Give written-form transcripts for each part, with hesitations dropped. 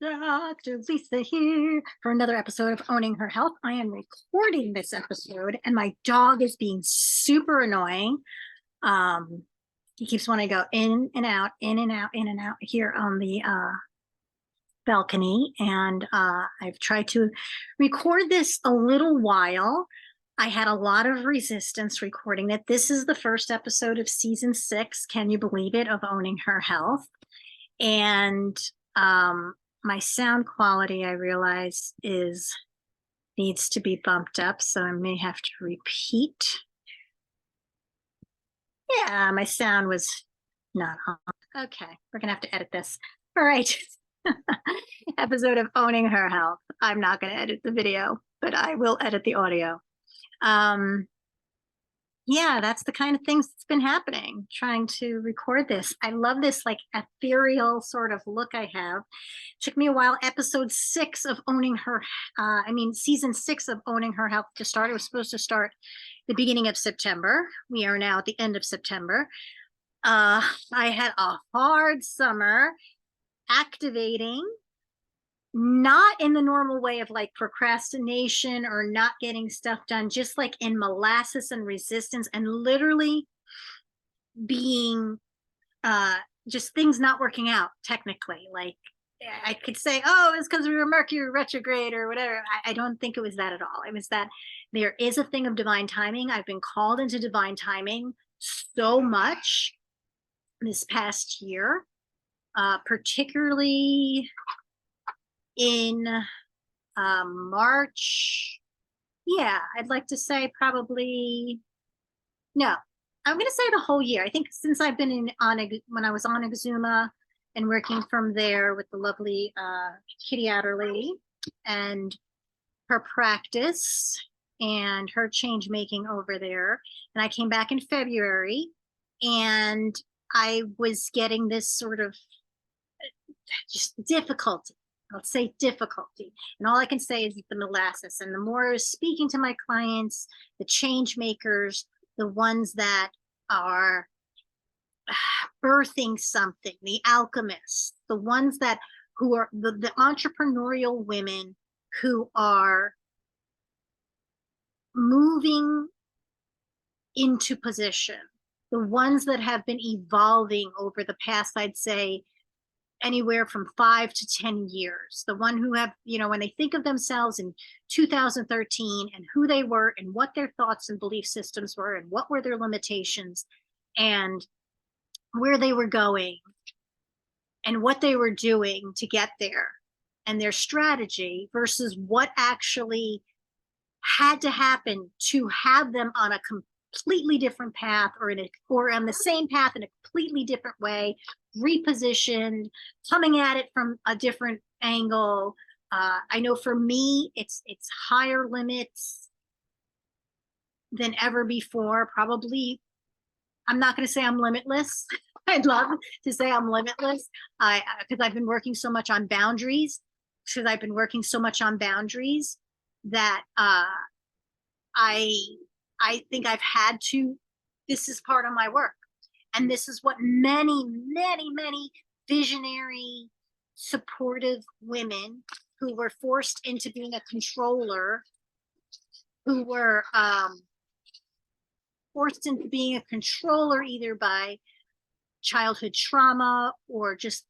Dr. Lisa here for another episode of Owning Her Health. I am recording this episode and my dog is being super annoying. He keeps wanting to go in and out, in and out, in and out here on the balcony. And I've tried to record this a little while. I had a lot of resistance recording it. This is the first episode of season 6, can you believe it, of Owning Her Health. And my sound quality, I realize, needs to be bumped up, so I may have to repeat. Yeah, my sound was not on. Okay, we're gonna have to edit this. All right. Episode of Owning Her Health. I'm not gonna edit the video, but I will edit the audio. Yeah, that's the kind of things that's been happening, trying to record this. I love this like ethereal sort of look I have. Took me a while. Episode 6 of Owning Her, season 6 of Owning Her Health to start. It was supposed to start the beginning of September. We are now at the end of September. I had a hard summer activating, not in the normal way of like procrastination or not getting stuff done, just like in molasses and resistance and literally being just things not working out technically. Like I could say, oh, it's because we were Mercury retrograde or whatever. I don't think it was that at all. It was that there is a thing of divine timing. I've been called into divine timing so much this past year, particularly in March. Yeah, I'd like to say probably, no, I'm going to say the whole year. I think since I've been when I was on Exuma and working from there with the lovely Kitty Adderley and her practice and her change making over there. And I came back in February and I was getting this sort of just difficulty. I'll say difficulty. And all I can say is the molasses. And the more I was speaking to my clients, the change makers, the ones that are birthing something, the alchemists, the ones that who are the entrepreneurial women who are moving into position, the ones that have been evolving over the past, I'd say, anywhere from 5 to 10 years. The one who have, when they think of themselves in 2013 and who they were and what their thoughts and belief systems were and what were their limitations and where they were going and what they were doing to get there and their strategy versus what actually had to happen to have them on a completely different path or on the same path in a completely different way, repositioned, coming at it from a different angle. I know for me, it's higher limits than ever before. Probably, I'm not going to say I'm limitless. I'd love to say I'm limitless because I've been working so much on boundaries. Because I've been working so much on boundaries that I think I've had to. This is part of my work. And this is what many, many, many visionary, supportive women who were forced into being a controller, who were forced into being a controller either by childhood trauma or just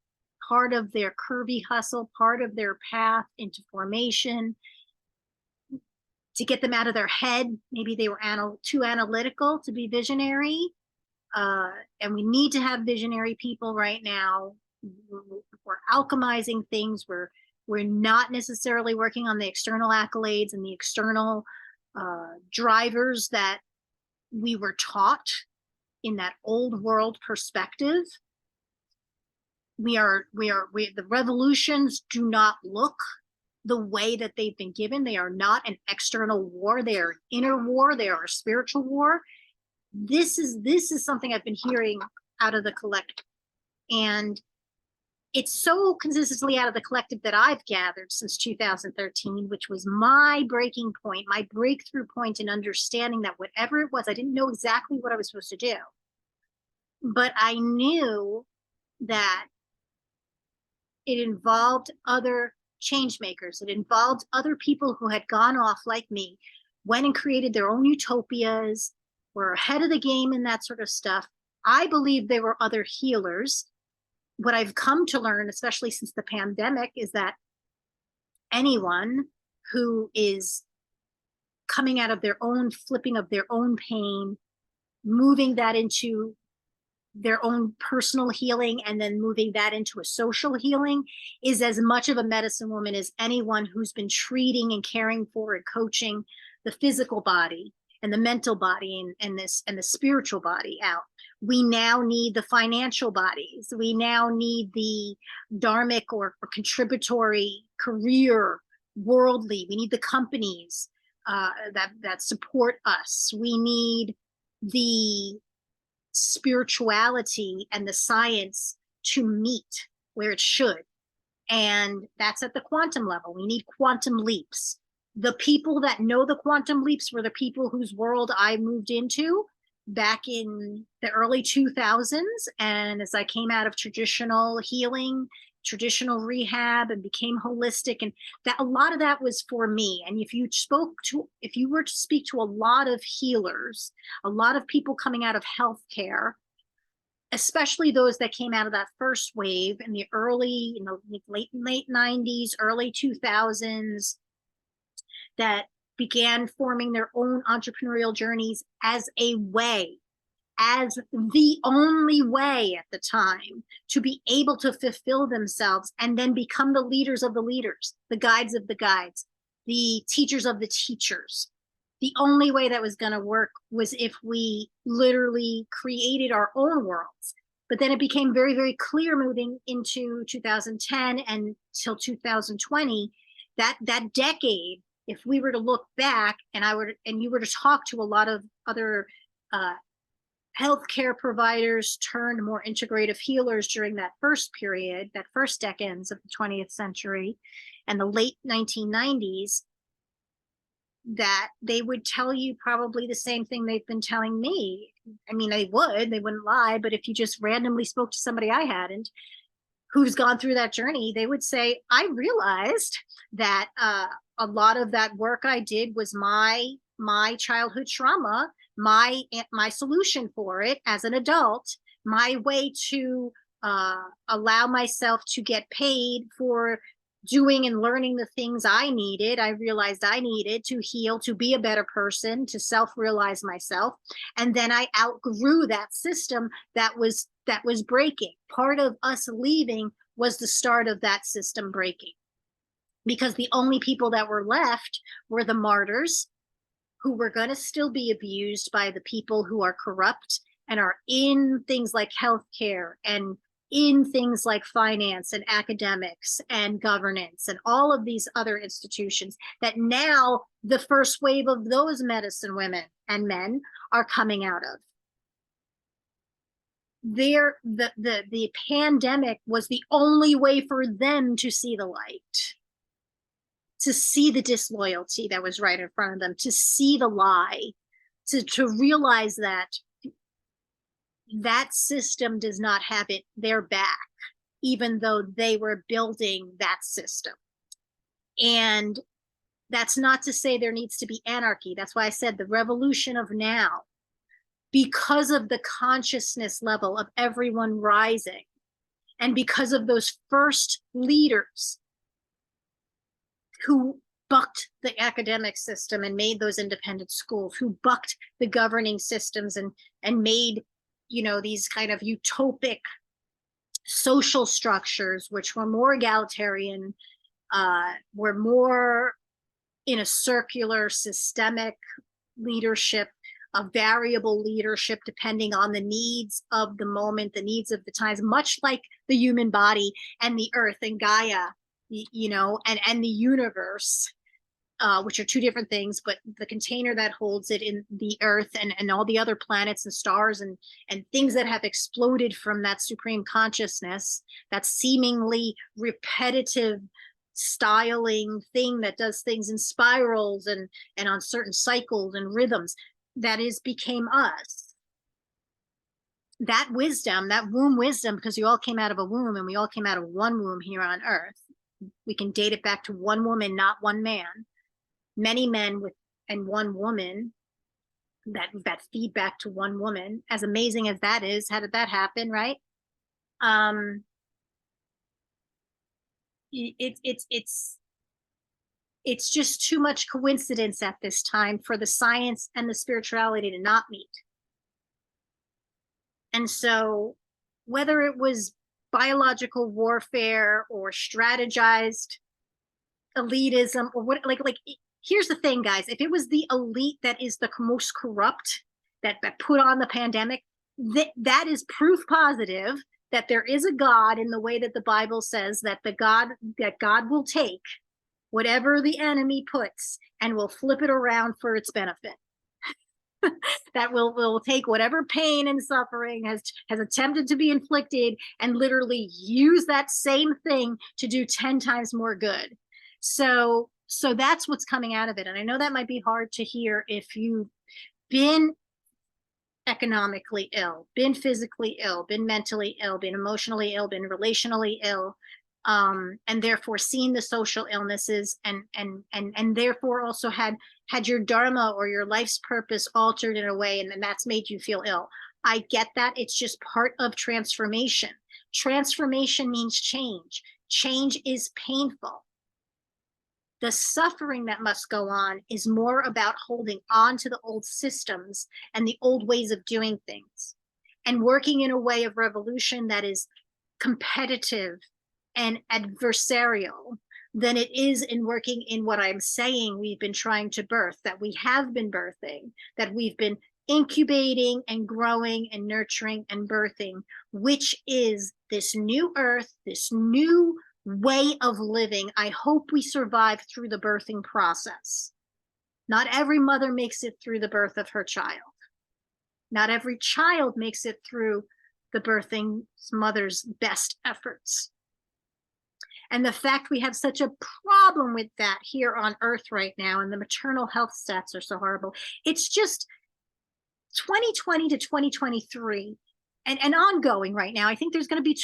part of their curvy hustle, part of their path into formation, to get them out of their head. Maybe they were too analytical to be visionary. And we need to have visionary people right now. We're alchemizing things. We're not necessarily working on the external accolades and the external drivers that we were taught in that old world perspective. The revolutions do not look the way that they've been given. They are not an external war. They are an inner war. They are a spiritual war. This is something I've been hearing out of the collective. And it's so consistently out of the collective that I've gathered since 2013, which was my breaking point, my breakthrough point in understanding that whatever it was, I didn't know exactly what I was supposed to do. But I knew that it involved other change makers. It involved other people who had gone off like me, went and created their own utopias, were ahead of the game in that sort of stuff. I believe there were other healers. What I've come to learn, especially since the pandemic, is that anyone who is coming out of their own flipping of their own pain, moving that into their own personal healing, and then moving that into a social healing, is as much of a medicine woman as anyone who's been treating and caring for and coaching the physical body and the mental body and the spiritual body out. We now need the financial bodies. We now need the dharmic or contributory career worldly. We need the companies that support us. We need the spirituality and the science to meet where it should. And that's at the quantum level. We need quantum leaps. The people that know the quantum leaps were the people whose world I moved into back in the early 2000s. And as I came out of traditional healing, traditional rehab, and became holistic, and that a lot of that was for me. And if you were to speak to a lot of healers, a lot of people coming out of healthcare, especially those that came out of that first wave in the early, late 90s, early 2000s, that began forming their own entrepreneurial journeys as the only way at the time to be able to fulfill themselves and then become the leaders of the leaders, the guides of the guides, the teachers of the teachers. The only way that was going to work was if we literally created our own worlds. But then it became very, very clear moving into 2010 and till 2020, that decade, if we were to look back and you were to talk to a lot of other healthcare providers turned more integrative healers during that first period, that first decades of the 20th century and the late 1990s, that they would tell you probably the same thing they've been telling me. I mean, they wouldn't lie, but if you just randomly spoke to somebody I hadn't, who's gone through that journey, they would say, I realized that a lot of that work I did was my childhood trauma, my solution for it as an adult, my way to allow myself to get paid for doing and learning the things I needed. I realized I needed to heal, to be a better person, to self-realize myself. And then I outgrew that system that was breaking. Part of us leaving was the start of that system breaking, because the only people that were left were the martyrs, who were going to still be abused by the people who are corrupt and are in things like healthcare and in things like finance and academics and governance and all of these other institutions that now the first wave of those medicine women and men are coming out of. The pandemic was the only way for them to see the light, to see the disloyalty that was right in front of them, to see the lie, to realize that that system does not have it their back, even though they were building that system. And that's not to say there needs to be anarchy. That's why I said the revolution of now, because of the consciousness level of everyone rising, and because of those first leaders who bucked the academic system and made those independent schools, who bucked the governing systems and made, these kind of utopic social structures, which were more egalitarian, were more in a circular systemic leadership, a variable leadership depending on the needs of the moment, the needs of the times, much like the human body and the earth and Gaia, and the universe, which are two different things, but the container that holds it in the earth and all the other planets and stars and things that have exploded from that supreme consciousness, that seemingly repetitive styling thing that does things in spirals and on certain cycles and rhythms, that became us. that wisdom, that womb wisdom, because you all came out of a womb and we all came out of one womb here on earth. We can date it back to one woman, not one man. Many men with and one woman that feed back to one woman. As amazing as that is, how did that happen, right? It's just too much coincidence at this time for the science and the spirituality to not meet. And so whether it was biological warfare or strategized elitism or what, like here's the thing, guys, if it was the elite that is the most corrupt that put on the pandemic, that is proof positive that there is a God, in the way that the Bible says that God will take whatever the enemy puts and will flip it around for its benefit. That will take whatever pain and suffering has attempted to be inflicted and literally use that same thing to do 10 times more good. So that's what's coming out of it. And I know that might be hard to hear if you've been economically ill, been physically ill, been mentally ill, been emotionally ill, been relationally ill, and therefore seen the social illnesses and therefore also had your dharma or your life's purpose altered in a way, and then that's made you feel ill. I get that. It's just part of transformation. Transformation means change. Change is painful. The suffering that must go on is more about holding on to the old systems and the old ways of doing things and working in a way of revolution that is competitive and adversarial than it is in working in what I'm saying we've been trying to birth, that we have been birthing, that we've been incubating and growing and nurturing and birthing, which is this new earth, this new way of living. I hope we survive through the birthing process. Not every mother makes it through the birth of her child. Not every child makes it through the birthing mother's best efforts. And the fact we have such a problem with that here on earth right now, and the maternal health stats are so horrible. It's just 2020 to 2023 and ongoing right now. I think there's going to be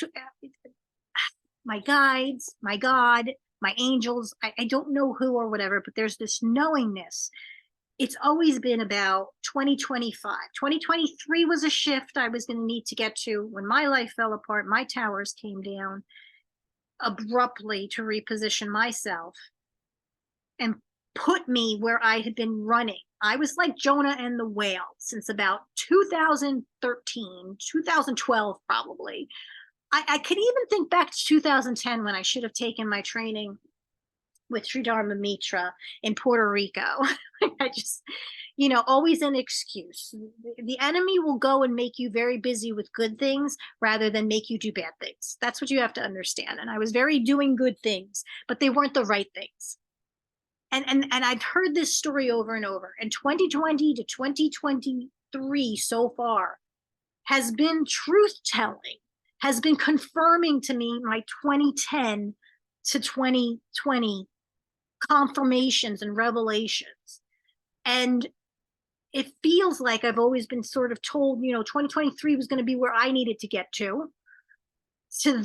my guides, my God, my angels, I don't know who or whatever, but there's this knowingness. It's always been about 2025. 2023 was a shift I was going to need to get to when my life fell apart, my towers came down abruptly to reposition myself and put me where I had been running. I was like Jonah and the whale since about 2013, 2012, probably. I could even think back to 2010 when I should have taken my training with Sri Dharma Mitra in Puerto Rico. I just, always an excuse. The enemy will go and make you very busy with good things rather than make you do bad things. That's what you have to understand. And I was very doing good things, but they weren't the right things. And I've heard this story over and over. And 2020 to 2023 so far has been truth telling, has been confirming to me my 2010 to 2020 confirmations and revelations. And it feels like I've always been sort of told, 2023 was going to be where I needed to get to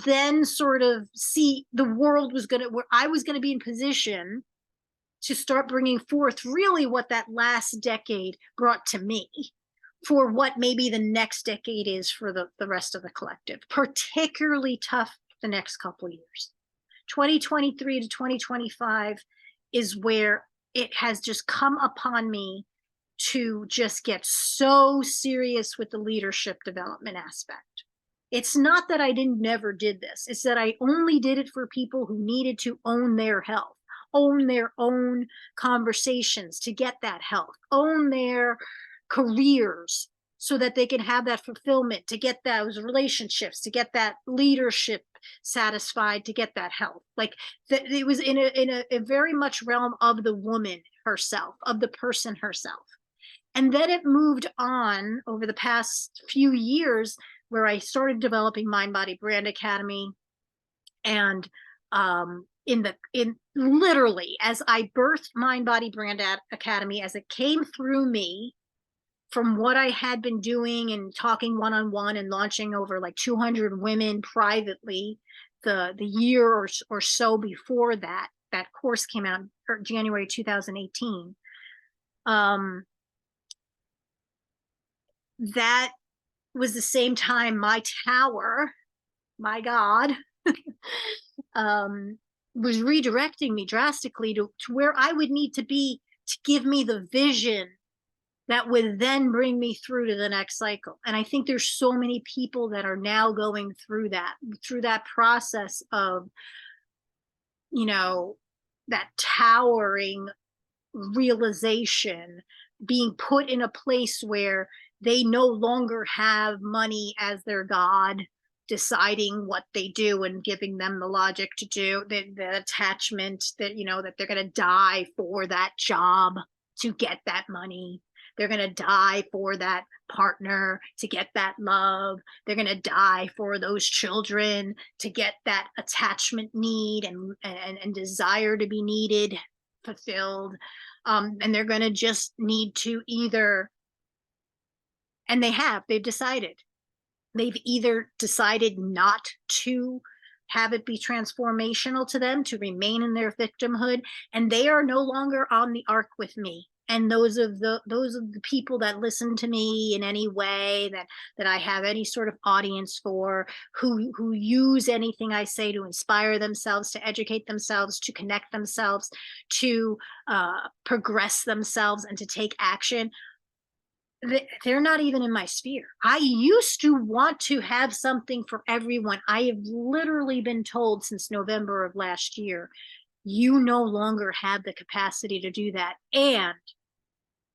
then sort of see the world was going to, where I was going to be in position to start bringing forth really what that last decade brought to me, for what maybe the next decade is for the rest of the collective. Particularly tough the next couple of years. 2023 to 2025 is where it has just come upon me to just get so serious with the leadership development aspect. It's not that I never did this. It's that I only did it for people who needed to own their health, own their own conversations to get that health, own their careers so that they can have that fulfillment, to get those relationships, to get that leadership satisfied, to get that health. Like it was in a very much realm of the woman herself, of the person herself. And then it moved on over the past few years where I started developing Mind Body Brand Academy. And in literally as I birthed Mind Body Brand Academy, as it came through me from what I had been doing and talking one-on-one and launching over like 200 women privately, the year or so before that, that course came out in January 2018. That was the same time my tower, my God, was redirecting me drastically to where I would need to be to give me the vision that would then bring me through to the next cycle. And I think there's so many people that are now going through that process of, you know, that towering realization, being put in a place where they no longer have money as their God deciding what they do and giving them the logic to do, the attachment that, you know, that they're going to die for that job to get that money. They're going to die for that partner to get that love. They're going to die for those children to get that attachment need and desire to be needed, fulfilled. And they're going to just need to either, and they've decided, they've either decided not to have it be transformational to them, to remain in their victimhood, and they are no longer on the arc with me. And those of the people that listen to me in any way that I have any sort of audience for, who use anything I say to inspire themselves, to educate themselves, to connect themselves, to progress themselves, and to take action, they're not even in my sphere. I used to want to have something for everyone. I have literally been told since November of last year, you no longer have the capacity to do that. And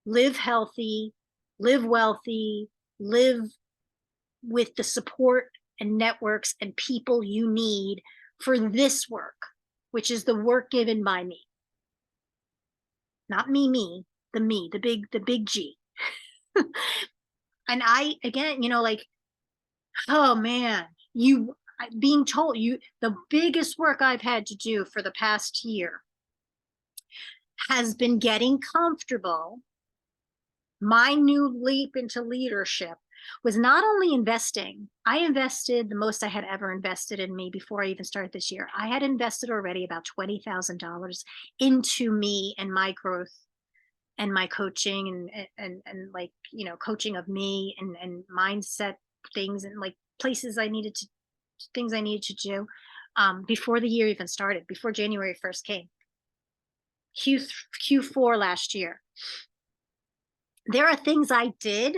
live healthy, live wealthy, live with the support and networks and people you need for this work, which is the work given by me. Not me, the big G. And I, again, you know, like, oh man, being told the biggest work I've had to do for the past year has been getting comfortable. My new leap into leadership was not only investing. I invested the most I had ever invested in me before I even started this year. I had invested already about $20,000 into me and my growth and my coaching and like, you know, coaching of me and mindset things and like things I needed to do before the year even started, before January 1st came. Q4 last year. There are things I did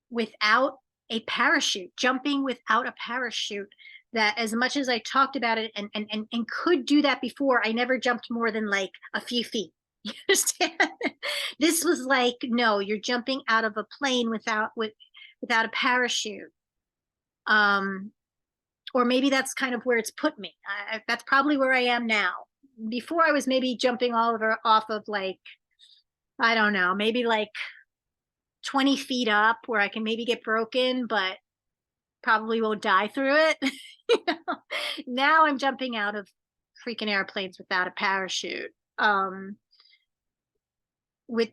without a parachute, jumping without a parachute, that as much as I talked about it and could do that before, I never jumped more than like a few feet. You understand? This was like, no, you're jumping out of a plane without a parachute. Or maybe that's kind of where it's put me. That's probably where I am now. Before I was maybe jumping off of like, I don't know, maybe like 20 feet up where I can maybe get broken, but probably won't die through it. You know? Now I'm jumping out of freaking airplanes without a parachute. With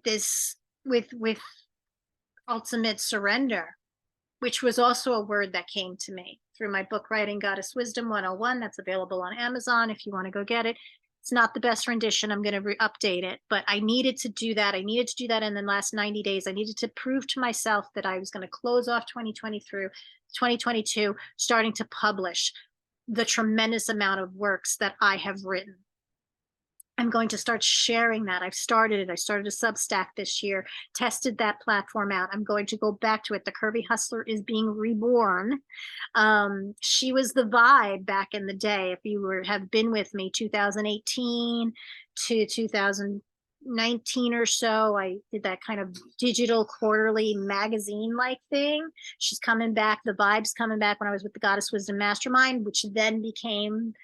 ultimate surrender, which was also a word that came to me through my book, Writing Goddess Wisdom 101. That's available on Amazon if you want to go get it. It's not the best rendition. I'm going to update it, but I needed to do that. I needed to do that in the last 90 days. I needed to prove to myself that I was going to close off 2020 through 2022, starting to publish the tremendous amount of works that I have written. I'm going to start sharing that. I started a Substack this year, tested that platform out. I'm going to go back to it. The Curvy Hustler is being reborn. She was the vibe back in the day. If you have been with me, 2018 to 2019 or so, I did that kind of digital quarterly magazine-like thing. She's coming back. The vibe's coming back when I was with the Goddess Wisdom Mastermind, which then became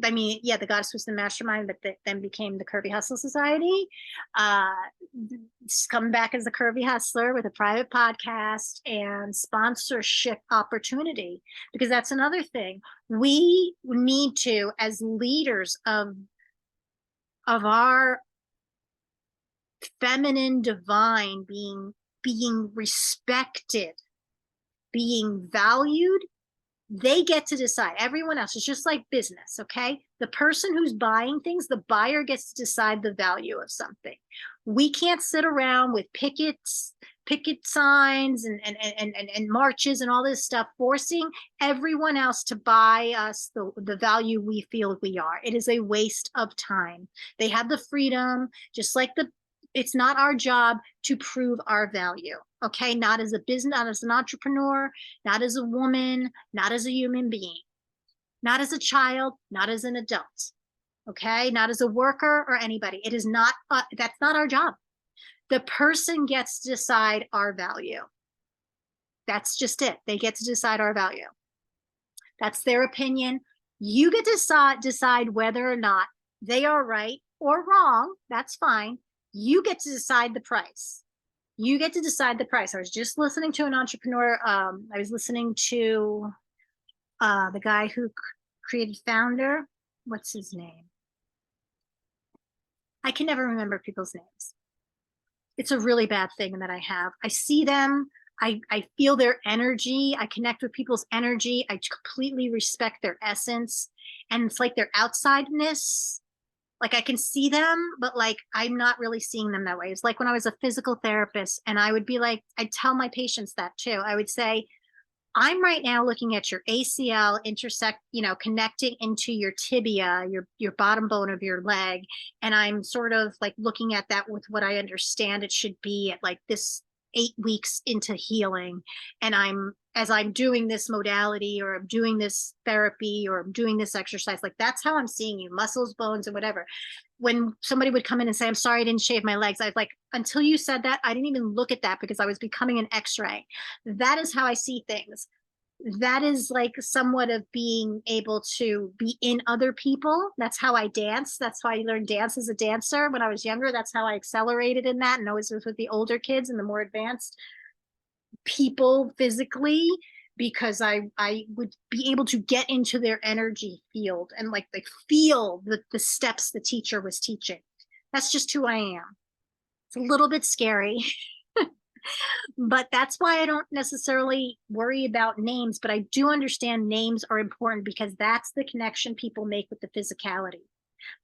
the Goddess Wisdom Mastermind, but then became the Curvy Hustle Society. She's coming back as the Curvy Hustler with a private podcast and sponsorship opportunity, because that's another thing. We need to, as leaders of our feminine, divine, being respected, being valued, they get to decide. Everyone else is just like business, okay? The person who's buying things, the buyer gets to decide the value of something. We can't sit around with picket signs and marches and all this stuff, forcing everyone else to buy us the value we feel we are. It is a waste of time. They have the freedom, just like it's not our job to prove our value. Okay, not as a business, not as an entrepreneur, not as a woman, not as a human being, not as a child, not as an adult. Okay, not as a worker or anybody. It is not, that's not our job. The person gets to decide our value. That's just it. They get to decide our value. That's their opinion. You get to decide whether or not they are right or wrong. That's fine. You get to decide the price. You get to decide the price. I was just listening to an entrepreneur. I was listening to the guy who created Founder. What's his name? I can never remember people's names. It's a really bad thing that I have. I see them. I feel their energy. I connect with people's energy. I completely respect their essence. And it's like their outsideness. Like I can see them, but like I'm not really seeing them that way. It's like when I was a physical therapist and I would be like, I'd tell my patients that too. I would say, I'm right now looking at your ACL intersect, connecting into your tibia, your bottom bone of your leg. And I'm sort of like looking at that with what I understand it should be at like this 8 weeks into healing. And as I'm doing this modality or I'm doing this therapy or I'm doing this exercise, like that's how I'm seeing you, muscles, bones, and whatever. When somebody would come in and say, I'm sorry, I didn't shave my legs. I was like, until you said that, I didn't even look at that because I was becoming an x-ray. That is how I see things. That is like somewhat of being able to be in other people. That's how I dance. That's how I learned dance as a dancer when I was younger. That's how I accelerated in that and always was with the older kids and the more advanced people physically, because I would be able to get into their energy field and like feel the steps the teacher was teaching. That's just who I am. It's a little bit scary, but that's why I don't necessarily worry about names, but I do understand names are important because that's the connection people make with the physicality.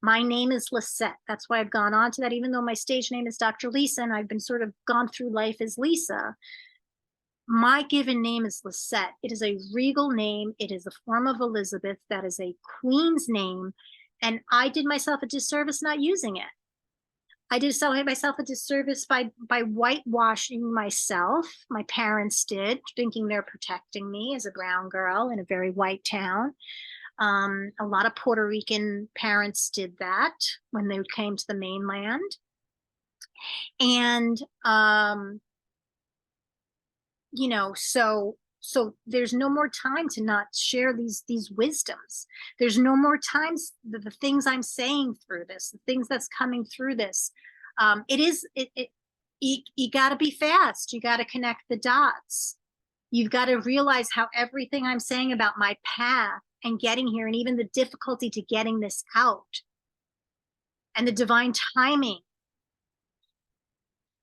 My name is Lisette. That's why I've gone on to that, even though my stage name is Dr. Lisa and I've been sort of gone through life as Lisa. My given name is Lisette. It is a regal name. It is a form of Elizabeth. That is a queen's name. And I did myself a disservice not using it. I did myself a disservice by whitewashing myself. My parents did, thinking they're protecting me as a brown girl in a very white town. A lot of Puerto Rican parents did that when they came to the mainland. And so there's no more time to not share these wisdoms. There's no more times the things I'm saying through this, the things that's coming through this. You got to be fast. You got to connect the dots. You've got to realize how everything I'm saying about my path and getting here, and even the difficulty to getting this out, and the divine timing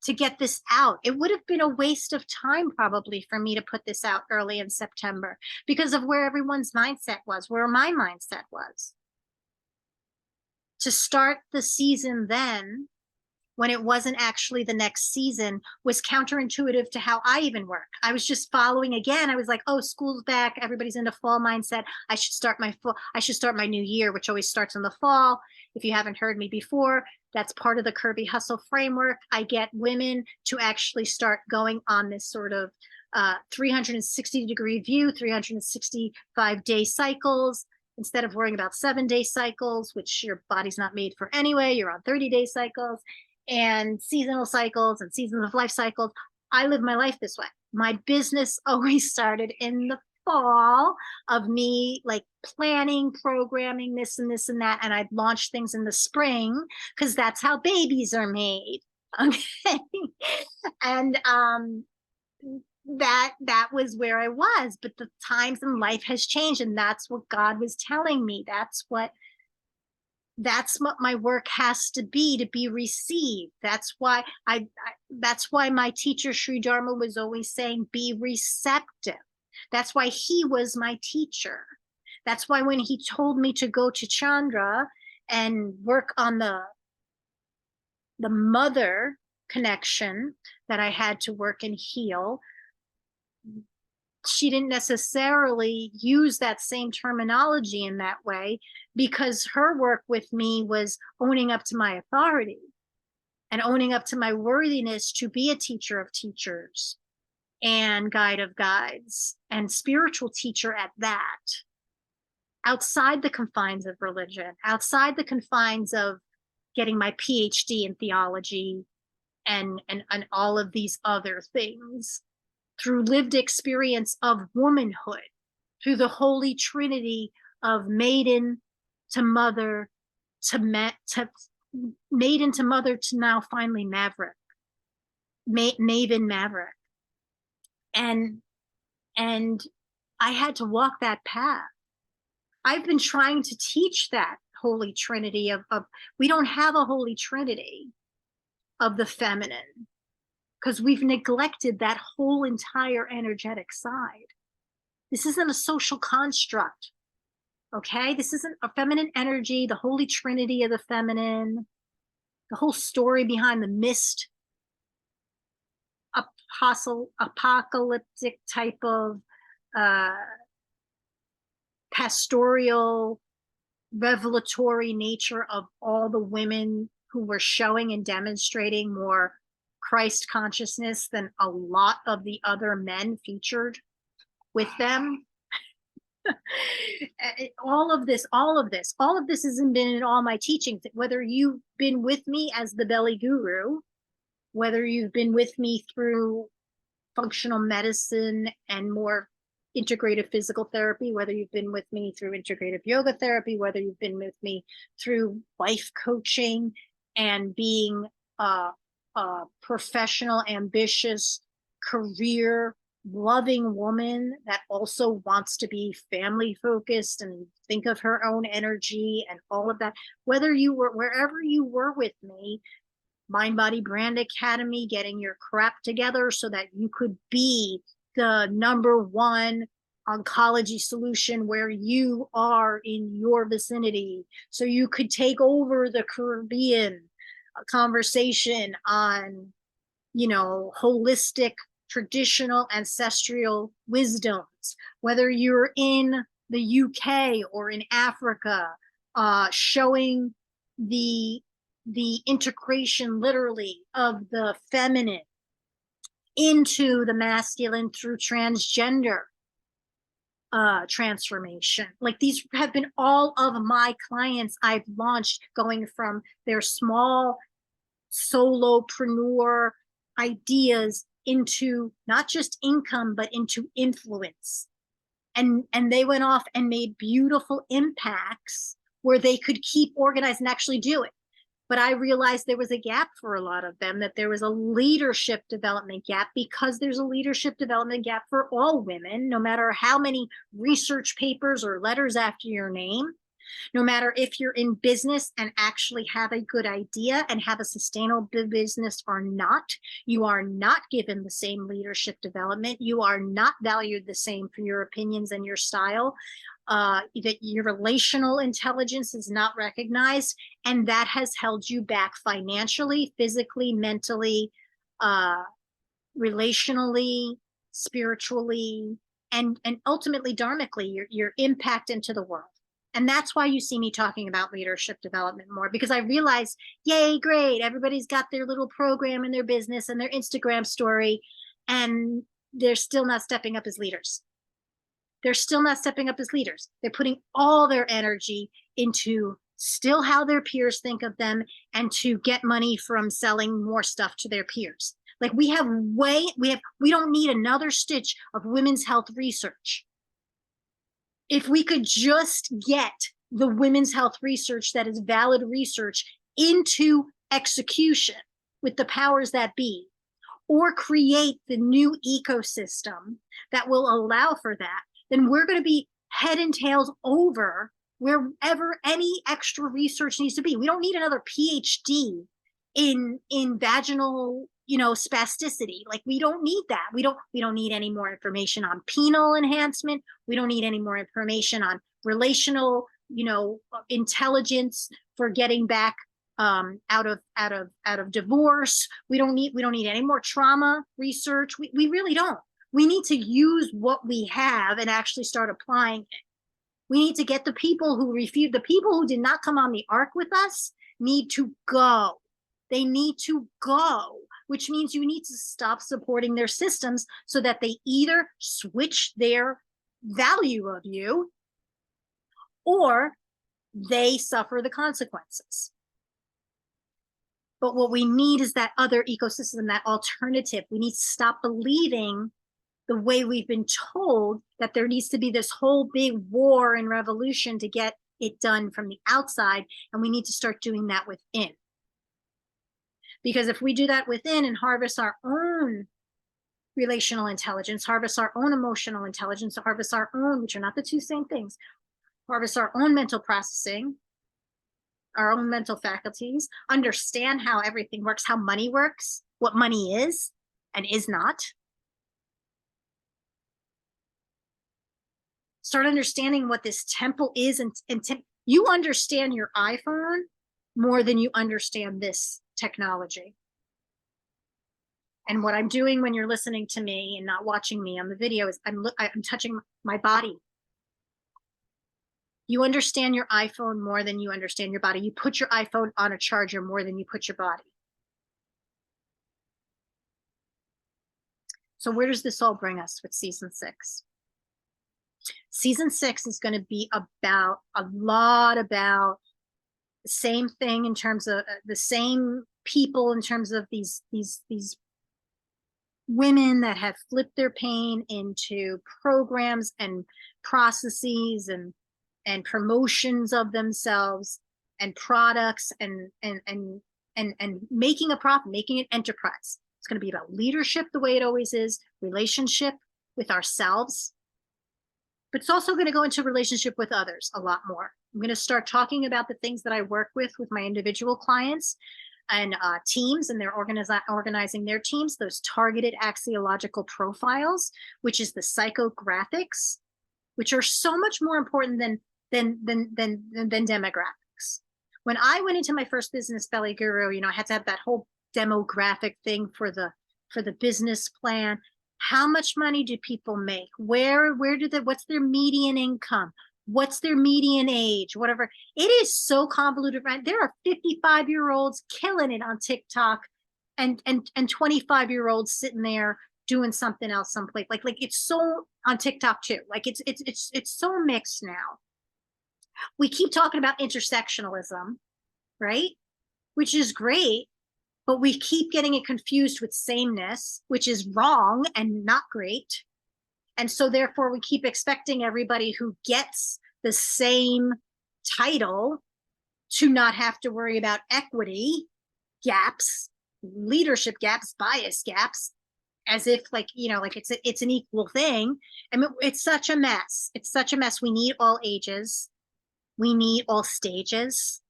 to get this out. It would have been a waste of time probably for me to put this out early in September because of where everyone's mindset was, where my mindset was. To start the season then, when it wasn't actually the next season, was counterintuitive to how I even work. I was just following again. I was like, oh, school's back. Everybody's into fall mindset. I should start my new year, which always starts in the fall. If you haven't heard me before, that's part of the Curvy Hustle framework. I get women to actually start going on this sort of 360-degree view, 365-day cycles, instead of worrying about 7-day cycles, which your body's not made for anyway. You're on 30-day cycles and seasonal cycles and seasons of life cycles. I live my life this way. My business always started in the fall of me like planning, programming this and this and that. And I'd launch things in the spring because that's how babies are made. Okay. And that was where I was, but the times in life has changed. And that's what God was telling me. That's what That's what my work has to be received. That's why that's why my teacher Sri Dharma was always saying, be receptive. That's why he was my teacher. That's why when he told me to go to Chandra and work on the mother connection that I had to work and heal, she didn't necessarily use that same terminology in that way, because her work with me was owning up to my authority and owning up to my worthiness to be a teacher of teachers and guide of guides and spiritual teacher at that, outside the confines of religion, outside the confines of getting my PhD in theology and all of these other things, through lived experience of womanhood, through the holy trinity of maiden to mother to maiden to mother to now finally maverick, maven maverick. And I had to walk that path. I've been trying to teach that holy trinity of we don't have a holy trinity of the feminine, because we've neglected that whole entire energetic side. This isn't a social construct, okay? This isn't a feminine energy, the holy trinity of the feminine, the whole story behind the mist, apocalyptic type of pastoral, revelatory nature of all the women who were showing and demonstrating more Christ consciousness than a lot of the other men featured with them. all of this hasn't been in all my teachings. Whether you've been with me as the belly guru, whether you've been with me through functional medicine and more integrative physical therapy, whether you've been with me through integrative yoga therapy, whether you've been with me through life coaching and being a professional, ambitious, career loving woman that also wants to be family focused and think of her own energy and all of that, whether you were wherever you were with me, Mind Body Brand Academy, getting your crap together so that you could be the #1 oncology solution where you are in your vicinity, so you could take over the Caribbean conversation on, holistic, traditional, ancestral wisdoms, whether you're in the UK or in Africa, showing the integration literally of the feminine into the masculine through transgender transformation. Like, these have been all of my clients I've launched, going from their small solopreneur ideas into not just income, but into influence. And they went off and made beautiful impacts where they could keep organized and actually do it. But I realized there was a gap for a lot of them, that there was a leadership development gap, because there's a leadership development gap for all women, no matter how many research papers or letters after your name, no matter if you're in business and actually have a good idea and have a sustainable business or not. You are not given the same leadership development. You are not valued the same for your opinions and your style. That your relational intelligence is not recognized, and that has held you back financially, physically, mentally, relationally, spiritually, and ultimately dharmically, your impact into the world. And that's why you see me talking about leadership development more, because I realize, yay, great, everybody's got their little program in their business and their Instagram story, and they're still not stepping up as leaders. They're still not stepping up as leaders. They're putting all their energy into still how their peers think of them and to get money from selling more stuff to their peers. Like, we don't need another stitch of women's health research. If we could just get the women's health research that is valid research into execution with the powers that be, or create the new ecosystem that will allow for that, then we're going to be head and tails over wherever any extra research needs to be. We don't need another PhD in vaginal, spasticity. Like, we don't need that. We don't need any more information on penile enhancement. We don't need any more information on relational, intelligence for getting back out of divorce. We don't need any more trauma research. We really don't. We need to use what we have and actually start applying it. We need to get the people who did not come on the ark with us need to go. They need to go, which means you need to stop supporting their systems so that they either switch their value of you or they suffer the consequences. But what we need is that other ecosystem, that alternative. We need to stop believing the way we've been told that there needs to be this whole big war and revolution to get it done from the outside. And we need to start doing that within. Because if we do that within and harvest our own relational intelligence, harvest our own emotional intelligence, harvest our own, which are not the two same things, harvest our own mental processing, our own mental faculties, understand how everything works, how money works, what money is and is not. Start understanding what this temple is, and you understand your iPhone more than you understand this technology. And what I'm doing when you're listening to me and not watching me on the video is I'm touching my body. You understand your iPhone more than you understand your body. You put your iPhone on a charger more than you put your body. So where does this all bring us with season 6? Season 6 is going to be about a lot about the same thing in terms of the same people, in terms of these women that have flipped their pain into programs and processes and promotions of themselves and products and making a profit, making an enterprise. It's going to be about leadership the way it always is, relationship with ourselves, but it's also going to go into relationship with others a lot more. I'm going to start talking about the things that I work with my individual clients and teams, and they're organizing their teams, those targeted axiological profiles, which is the psychographics, which are so much more important than demographics. When I went into my first business, Belly Guru, I had to have that whole demographic thing for the business plan. How much money do people make? What's their median income? What's their median age? Whatever. It is so convoluted, right? There are 55-year-olds killing it on TikTok and 25-year-olds sitting there doing something else someplace. Like it's so on TikTok too. Like it's so mixed now. We keep talking about intersectionalism, right? Which is great, but we keep getting it confused with sameness, which is wrong and not great. And so therefore we keep expecting everybody who gets the same title to not have to worry about equity gaps, leadership gaps, bias gaps, as if it's an equal thing. I mean, it's such a mess. It's such a mess. We need all ages. We need all stages.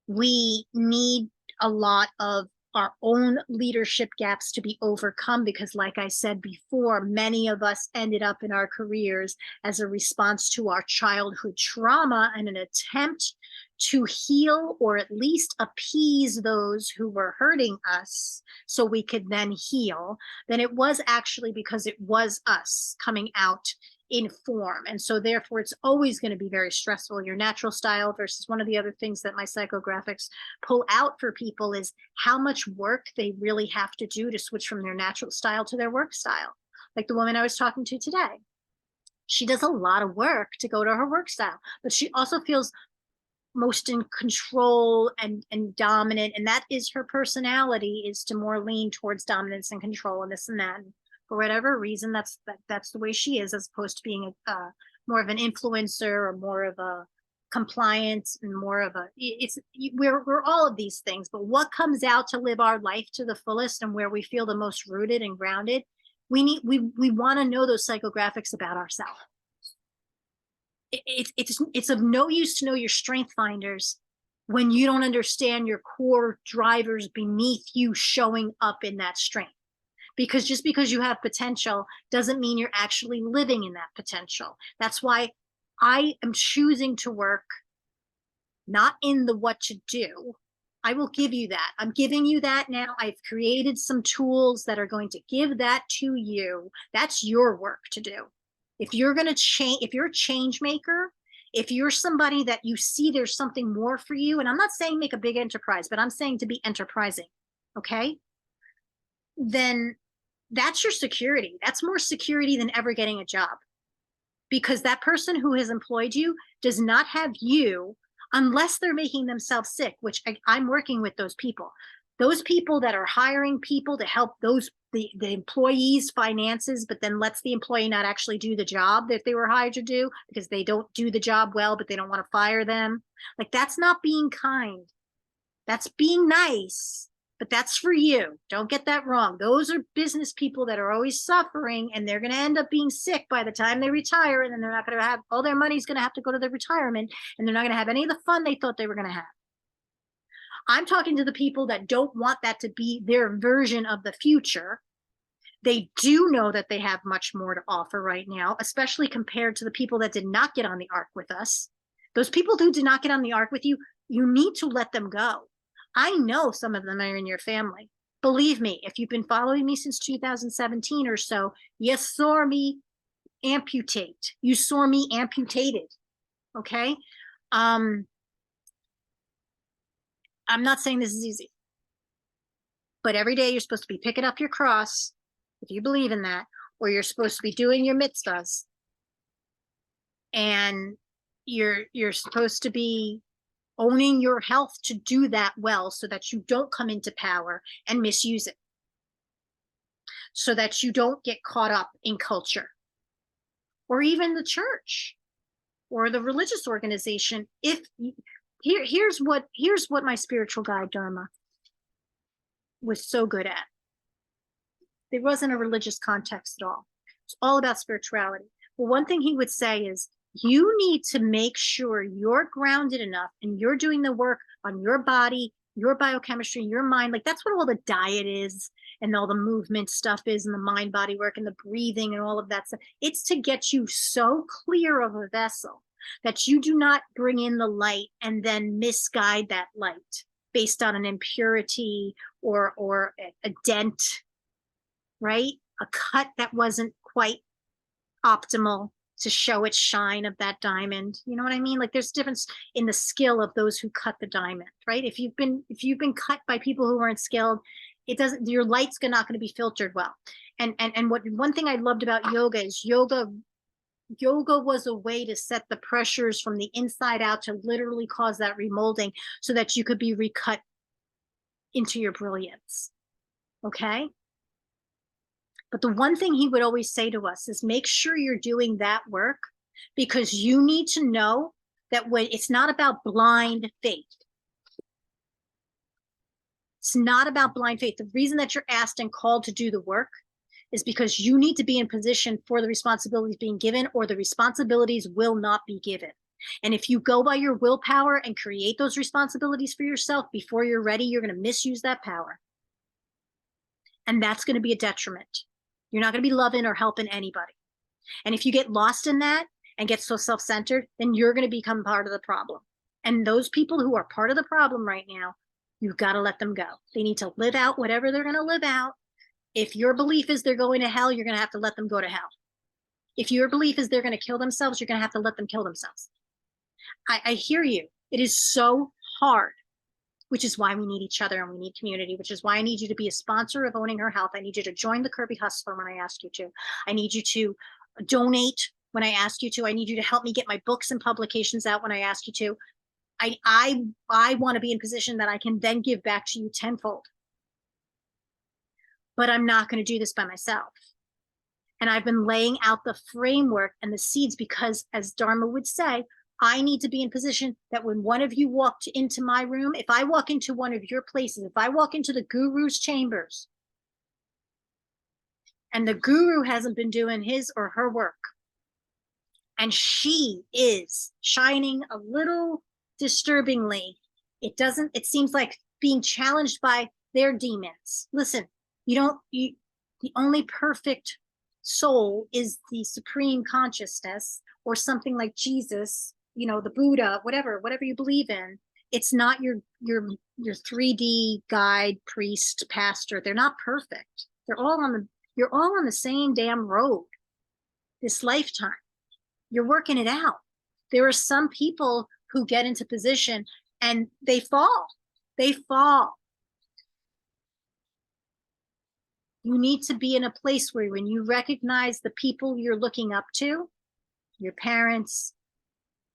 We need a lot of our own leadership gaps to be overcome, because like I said before, many of us ended up in our careers as a response to our childhood trauma and an attempt to heal or at least appease those who were hurting us so we could then heal. Then it was actually because it was us coming out in form. And so therefore it's always going to be very stressful. Your natural style versus one of the other things that my psychographics pull out for people is how much work they really have to do to switch from their natural style to their work style. Like the woman I was talking to today, she does a lot of work to go to her work style, but she also feels most in control and dominant. And that is her personality, is to more lean towards dominance and control and this and that. And for whatever reason, that's the way she is, as opposed to being more of an influencer or more of a compliance and more of we're all of these things. But what comes out to live our life to the fullest and where we feel the most rooted and grounded, we want to know those psychographics about ourselves. it's of no use to know your strength finders when you don't understand your core drivers beneath you showing up in that strength. Because just because you have potential doesn't mean you're actually living in that potential. That's why I am choosing to work not in the what to do. I will give you that. I'm giving you that now. I've created some tools that are going to give that to you. That's your work to do. If you're going to change, if you're a change maker, if you're somebody that you see there's something more for you, and I'm not saying make a big enterprise, but I'm saying to be enterprising, okay? Then that's your security. That's more security than ever getting a job. Because that person who has employed you does not have you unless they're making themselves sick, which I'm working with those people. Those people that are hiring people to help the employees' finances, but then lets the employee not actually do the job that they were hired to do because they don't do the job well, but they don't want to fire them. Like, that's not being kind. That's being nice, but that's for you. Don't get that wrong. Those are business people that are always suffering, and they're going to end up being sick by the time they retire, and then they're not going to have all their money's going to have to go to their retirement, and they're not going to have any of the fun they thought they were going to have. I'm talking to the people that don't want that to be their version of the future. They do know that they have much more to offer right now, especially compared to the people that did not get on the ark with us. Those people who did not get on the ark with you, you need to let them go. I know some of them are in your family. Believe me, if you've been following me since 2017 or so, you saw me amputate. You saw me amputated. Okay? I'm not saying this is easy. But every day you're supposed to be picking up your cross, if you believe in that, or you're supposed to be doing your mitzvahs. And you're supposed to be owning your health to do that well so that you don't come into power and misuse it. So that you don't get caught up in culture or even the church or the religious organization. If here's what my spiritual guide Dharma was so good at. There wasn't a religious context at all. It's all about spirituality. Well, one thing he would say is, you need to make sure you're grounded enough and you're doing the work on your body, your biochemistry, your mind. Like, that's what all the diet is and all the movement stuff is, and the mind body work and the breathing and all of that stuff. It's to get you so clear of a vessel that you do not bring in the light and then misguide that light based on an impurity or a dent, right? A cut that wasn't quite optimal to show its shine of that diamond. You know what I mean? Like, there's a difference in the skill of those who cut the diamond, right? If you've been cut by people who aren't skilled, it doesn't, your light's not going to be filtered well. And what one thing I loved about yoga is yoga was a way to set the pressures from the inside out to literally cause that remolding so that you could be recut into your brilliance. Okay? But the one thing he would always say to us is, make sure you're doing that work, because you need to know that when it's not about blind faith. It's not about blind faith. The reason that you're asked and called to do the work is because you need to be in position for the responsibilities being given, or the responsibilities will not be given. And if you go by your willpower and create those responsibilities for yourself before you're ready, you're going to misuse that power. And that's going to be a detriment. You're not going to be loving or helping anybody. And if you get lost in that and get so self-centered, then you're going to become part of the problem. And those people who are part of the problem right now, you've got to let them go. They need to live out whatever they're going to live out. If your belief is they're going to hell, you're going to have to let them go to hell. If your belief is they're going to kill themselves, you're going to have to let them kill themselves. I hear you. It is so hard, which is why we need each other and we need community, which is why I need you to be a sponsor of Owning Her Health. I need you to join the Kirby Hustler when I ask you to. I need you to donate when I ask you to. I need you to help me get my books and publications out when I ask you to. I want to be in position that I can then give back to you tenfold. But I'm not going to do this by myself. And I've been laying out the framework and the seeds because, as Dharma would say, I need to be in position that when one of you walked into my room, if I walk into one of your places, if I walk into the guru's chambers and the guru hasn't been doing his or her work, And she is shining a little disturbingly. It seems like being challenged by their demons. Listen, the only perfect soul is the supreme consciousness, or something like Jesus, the Buddha, whatever you believe in. It's not your 3D guide, priest, pastor. They're not perfect. You're all on the same damn road this lifetime. You're working it out. There are some people who get into position and they fall. They fall. You need to be in a place where when you recognize the people you're looking up to, your parents,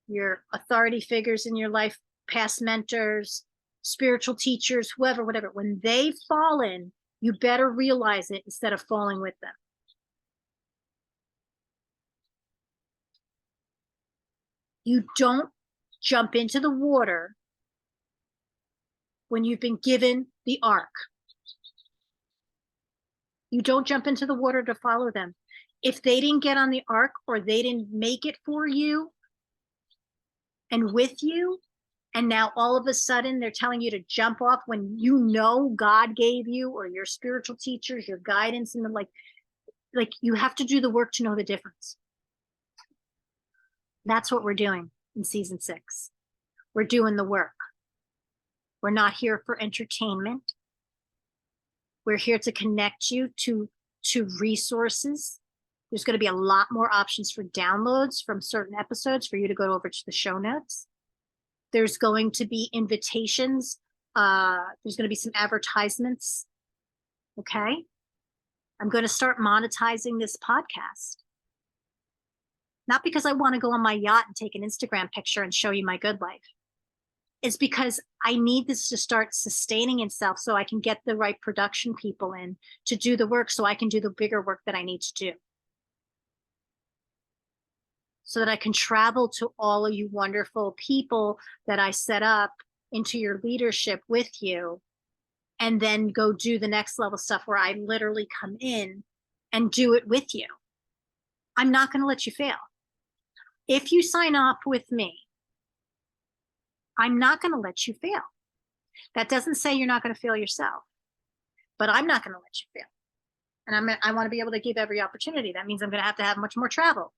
your authority figures in your life, past mentors, spiritual teachers, whoever, whatever, when they've fallen, you better realize it instead of falling with them. You don't jump into the water when you've been given the ark. You don't jump into the water to follow them. If they didn't get on the ark, or they didn't make it for you and with you, and now all of a sudden they're telling you to jump off when God gave you, or your spiritual teachers, your guidance, and like you have to do the work to know the difference. That's what we're doing in season 6. We're doing the work. We're not here for entertainment. We're here to connect you to resources. There's going to be a lot more options for downloads from certain episodes for you to go over to the show notes. There's going to be invitations. There's going to be some advertisements. Okay. I'm going to start monetizing this podcast. Not because I want to go on my yacht and take an Instagram picture and show you my good life. It's because I need this to start sustaining itself so I can get the right production people in to do the work, so I can do the bigger work that I need to do. So that I can travel to all of you wonderful people that I set up into your leadership with you, and then go do the next level stuff where I literally come in and do it with you. I'm not going to let you fail. If you sign up with me, I'm not going to let you fail. That doesn't say you're not going to fail yourself, but I'm not going to let you fail. And I want to be able to give every opportunity. That means I'm going to have much more travel,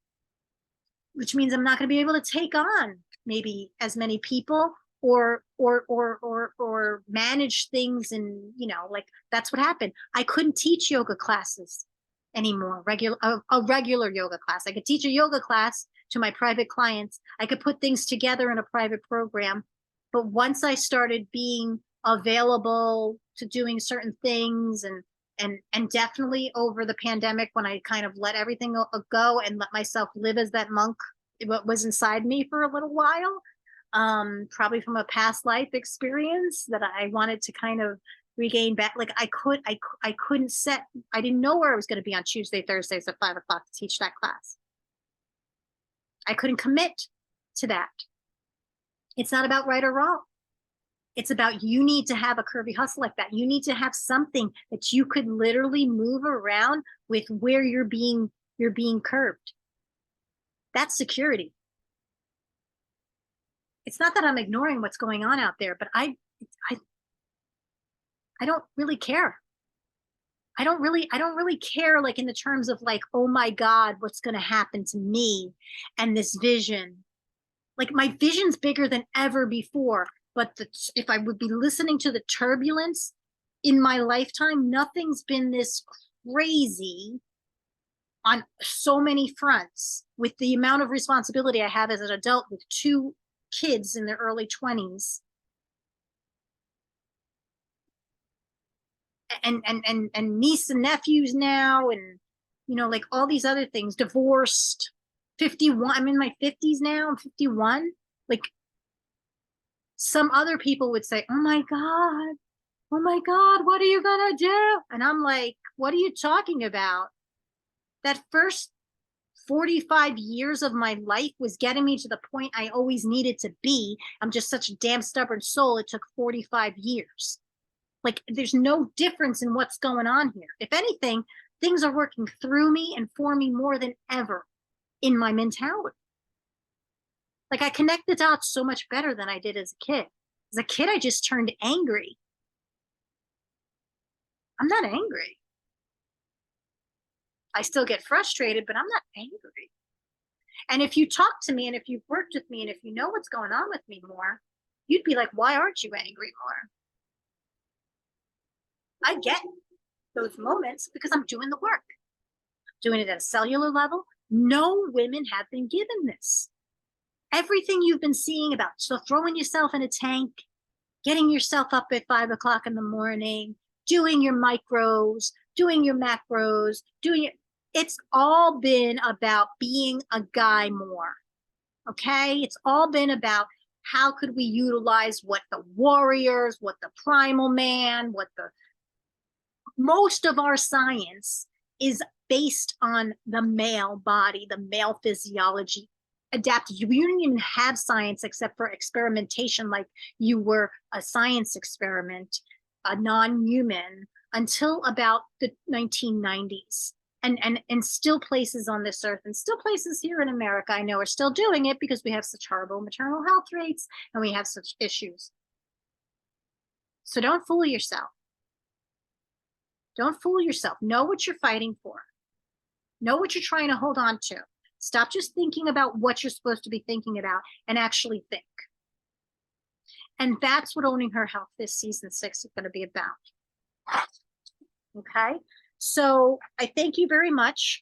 which means I'm not going to be able to take on maybe as many people or manage things. And, like that's what happened. I couldn't teach yoga classes anymore, a regular yoga class. I could teach a yoga class to my private clients. I could put things together in a private program. But once I started being available to doing certain things, and definitely over the pandemic, when I kind of let everything go and let myself live as that monk, what was inside me for a little while, probably from a past life experience that I wanted to kind of regain back. Like I couldn't I didn't know where I was going to be on Tuesday, Thursdays at 5 o'clock to teach that class. I couldn't commit to that. It's not about right or wrong. It's about, you need to have a curvy hustle like that. You need to have something that you could literally move around with where you're being curved. That's security. It's not that I'm ignoring what's going on out there, but I don't really care. I don't really care, like in the terms of like, oh my God, what's going to happen to me and this vision. Like my vision's bigger than ever before, but if I would be listening to the turbulence in my lifetime, nothing's been this crazy on so many fronts, with the amount of responsibility I have as an adult with 2 kids in their early 20s. And niece and nephews now, and like all these other things, divorced, 51, I'm in my 50s now, I'm 51. Like some other people would say, oh my God, what are you gonna do? And I'm like, what are you talking about? That first 45 years of my life was getting me to the point I always needed to be. I'm just such a damn stubborn soul. It took 45 years. Like there's no difference in what's going on here. If anything, things are working through me and for me more than ever in my mentality. Like I connect the dots so much better than I did as a kid. As a kid, I just turned angry. I'm not angry. I still get frustrated, but I'm not angry. And if you talk to me and if you've worked with me and if you know what's going on with me more, you'd be like, why aren't you angry more? I get those moments because I'm doing the work, doing it at a cellular level. No women have been given this. Everything you've been seeing about so throwing yourself in a tank, getting yourself up at 5 o'clock in the morning, doing your micros, doing your macros, doing it. It's all been about being a guy more. Okay. It's all been about how could we utilize what the warriors, what the primal man, what the most of our science is based on the male body, the male physiology. Adapted. You didn't even have science except for experimentation, like you were a science experiment, a non-human, until about the 1990s. And still places on this earth and still places here in America, I know, are still doing it because we have such horrible maternal health rates and we have such issues. So don't fool yourself. Don't fool yourself. Know what you're fighting for. Know what you're trying to hold on to. Stop just thinking about what you're supposed to be thinking about and actually think. And that's what Owning Her Health this season 6 is going to be about. Okay. So I thank you very much.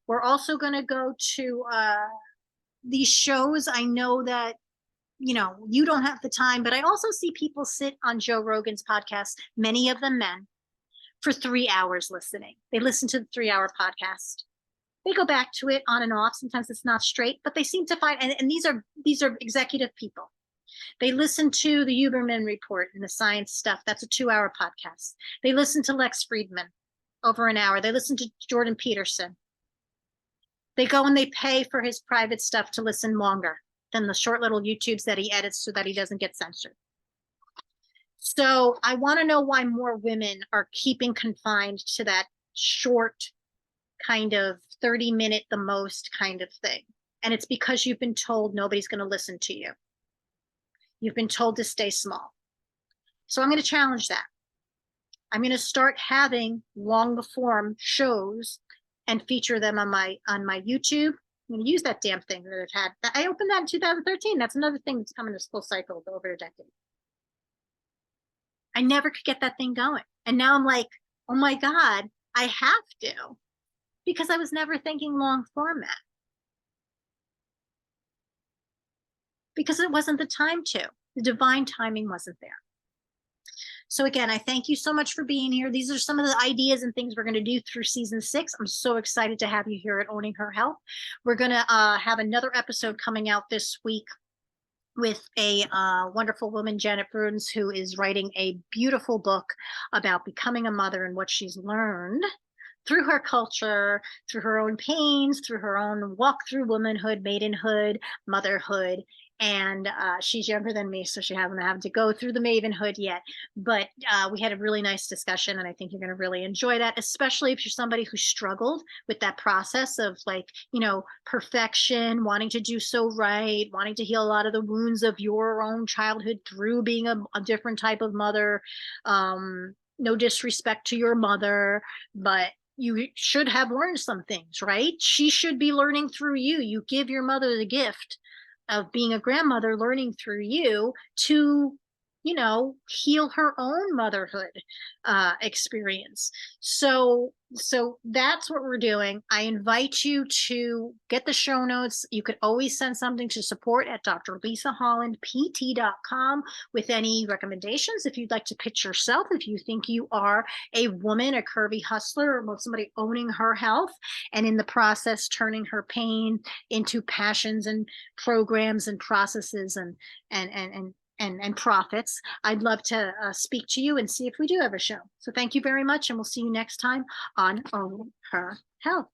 We're also going to go to these shows. I know that, you know, you don't have the time, but I also see people sit on Joe Rogan's podcast, many of them men, for 3 hours listening. They listen to the 3-hour podcast. They go back to it on and off. Sometimes it's not straight, but they seem to find, and these are executive people. They listen to the Huberman Report and the science stuff. That's a 2-hour podcast. They listen to Lex Friedman over an hour. They listen to Jordan Peterson. They go and they pay for his private stuff to listen longer than the short little YouTubes that he edits so that he doesn't get censored. So I want to know why more women are keeping confined to that short kind of 30-minute the most kind of thing. And it's because you've been told nobody's going to listen to you. You've been told to stay small. So I'm going to challenge that. I'm going to start having longer form shows and feature them on my YouTube. I'm going to use that damn thing that I've had. I opened that in 2013. That's another thing that's coming this full cycle over a decade. I never could get that thing going. And now I'm like, oh my God, I have to, because I was never thinking long format. Because it wasn't the time to. The divine timing wasn't there. So again, I thank you so much for being here. These are some of the ideas and things we're going to do through season 6. I'm so excited to have you here at Owning Her Health. We're going to have another episode coming out this week with a wonderful woman, Janet Bruns, who is writing a beautiful book about becoming a mother and what she's learned through her culture, through her own pains, through her own walk through womanhood, maidenhood, motherhood. And she's younger than me, so she hasn't had to go through the mavenhood yet. But we had a really nice discussion, and I think you're going to really enjoy that, especially if you're somebody who struggled with that process of, like, you know, perfection, wanting to do so right, wanting to heal a lot of the wounds of your own childhood through being a different type of mother. No disrespect to your mother, but you should have learned some things, right? She should be learning through you. You give your mother the gift of being a grandmother, learning through you to, you know, heal her own motherhood experience. So that's what we're doing. I invite you to get the show notes. You could always send something to support at drlisahollandpt.com with any recommendations. If you'd like to pitch yourself, if you think you are a woman, a curvy hustler, or somebody owning her health and in the process turning her pain into passions and programs and processes and profits, I'd love to speak to you and see if we do have a show. So thank you very much, and we'll see you next time on Own Her Health.